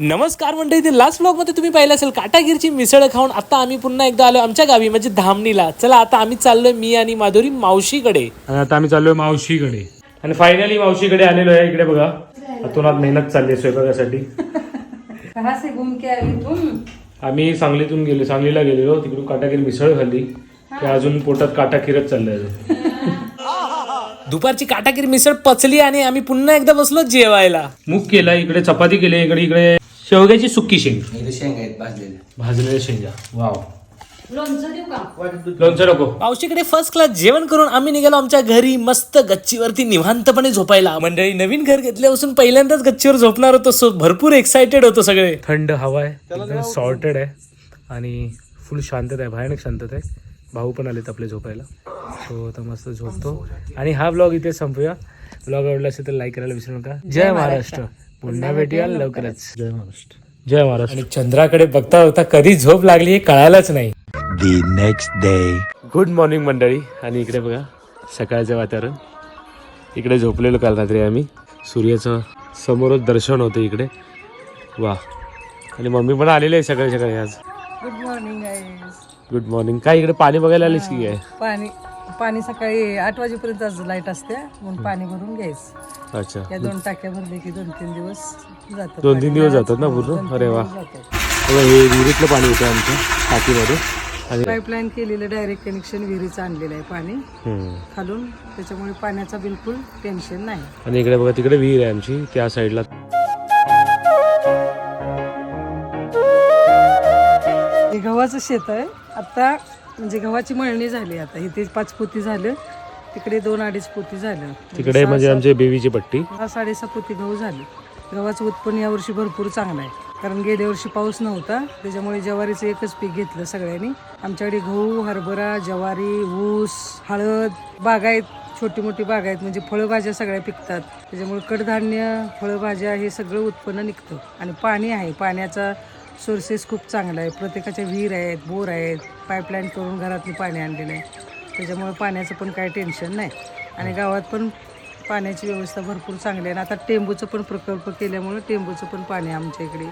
नमस्कार मंडळी, last blog मध्ये तुम्ही पाहिलं असेल काटागीरची मिसळ खाऊन आता आम्ही पुन्हा एकदा आलो आमच्या गावी म्हणजे धामणीला. चला आता आम्ही चाललोय मी आणि माधुरी मावशीकडे. आणि आता आम्ही चाललोय मावशीकडे आणि फायनली मावशीकडे आलेलो आहे. इकडे बघा आतून आज मेहनत चालली आहे स्वयंपाकासाठी. कहाँ से घूम के आई तुम? आम्ही सांगलीला गेलेलो तिकडून काटागीर मिसळ खाल्ली की अजून पोटात काटाकीरच चाललंय अजून. दुपारची काटागीर मिसळ पचली आणि आम्ही पुन्हा एकदा बसलो जेवायला. मूग केला, इकडे चपाती केली, इकडे शेवग्याची सुक्की शेंग, शेंगा आहेत भाजलेल्या शेंगा. वाव, लोणचं देऊ का? लोणचं नको. मावशीकडे फर्स्ट क्लास जेवण करून आम्ही निघालो आमच्या घरी मस्त गच्चीवरती निवांतपणे झोपायला. मंडळी नवीन घर घेतल्यापासून पहिल्यांदाच गच्चीवर झोपणार होतो, सो भरपूर एक्साइटेड होतो सगळे. थंड हवा आहे, एकदम सॉर्टेड आहे आणि फुल शांतता आहे, भयानक शांतता आहे. भाऊ पण आलेत आपले झोपायला, सो आता मस्त झोपतो. आणि हा ब्लॉग इथे संपूया. ब्लॉग आवडला असेल तर लाईक करायला विसरू नका. जय महाराष्ट्र. पुन्हा भेटूया लवकरच. जय महाराष्ट्र. जय महाराष्ट्र. आणि चंद्राकडे बघता बघता कधी झोप लागली हे कळायलाच नाही. The next day. Good morning मंडळी. आणि इकडे बघा सकाळचं वातावरण. इकडे झोपलेलो काल रात्री आम्ही, सूर्याचं समोरच दर्शन होतं इकडे. वा. आणि मम्मी पण आलेली आहे सकाळी सकाळी आज. Good morning guys. Good morning. काय इकडे पाणी बघायला आलीस की काय? पाणी सकाळी 8 वाजेपर्यंत आज लाईट असते म्हणून पाणी भरून घ्यायचं. अच्छा, या 2 टाक्या भरले की 2-3 दिवस जातात. 2-3 दिवस जातात ना पूर्ण. 2-3 अरे वा. दिवस जातात. बघा हे विहिरीतलं पाणी येतं आमच्या टाकीमध्ये. आणि पाईपलाईन केलेलं डायरेक्ट कनेक्शन विहिरीचं आणलेलं आहे पाणी खालून, त्याच्यामुळे पाण्याचा बिलकुल टेन्शन नाही. आणि इकडे बघा तिकडे विहीर आहे आमची त्या साईडला. हे गव्हाचं शेत आहे. आता म्हणजे गव्हाची मळणी झाली. आता इथे 5 पोती झालं, तिकडे 2-2.5 पोती झालं. तिकडे म्हणजे आमची बेबीची पट्टी. 6-6.5 पोती गहू झाले. गव्हाचं उत्पन्न यावर्षी भरपूर चांगलं आहे, कारण गेल्या वर्षी पाऊस नव्हता, त्याच्यामुळे ज्वारीचं एकच पीक घेतलं सगळ्यांनी. आमच्याकडे गहू, हरभरा, ज्वारी, ऊस, हळद, बागायत, छोटी मोठी बागायत म्हणजे फळभाज्या सगळ्या पिकतात. त्याच्यामुळे कडधान्य, फळभाज्या हे सगळं उत्पन्न निघतं. आणि पाणी आहे, पाण्याचा सोर्सेस खूप चांगला आहे. प्रत्येकाच्या विहीर आहेत, बोर आहेत, पाईपलाईन करून घरातून पाणी आणलेलं आहे. त्याच्यामुळे पाण्याचं पण काही टेन्शन नाही. आणि गावात पण पाण्याची व्यवस्था भरपूर चांगली आहे. आणि आता टेंबूचं पण प्रकल्प केल्यामुळे टेंबूचं पण पाणी आमच्या इकडे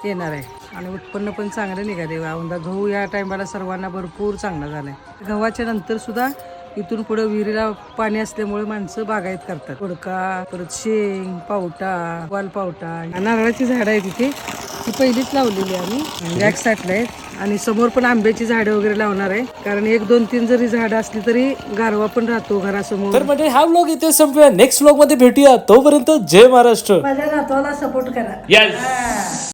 येणार आहे. आणि उत्पन्न पण चांगलं निघाले. औंधा गहू या टायमाला सर्वांना भरपूर चांगला झाला आहे. गव्हाच्या नंतर सुद्धा इथून पुढे विहिरीला पाणी असल्यामुळे माणसं बागायत करतात. दोडका, परत शेंग, पावटा, वालपावटा, नारळाची झाडं आहेत तिथे. ती पहिलीच लावलेली आम्ही, बॅक साईडला आहेत. आणि समोर पण आंब्याची झाडं वगैरे लावणार आहे, कारण 1-2-3 जरी झाडं असली तरी गारवा पण राहतो घरासमोर. तर म्हणजे हा ब्लॉग इथे संपूया. नेक्स्ट ब्लॉग मध्ये भेटूया. तोपर्यंत जय महाराष्ट्र. माझ्या नातवाला सपोर्ट करा. यस.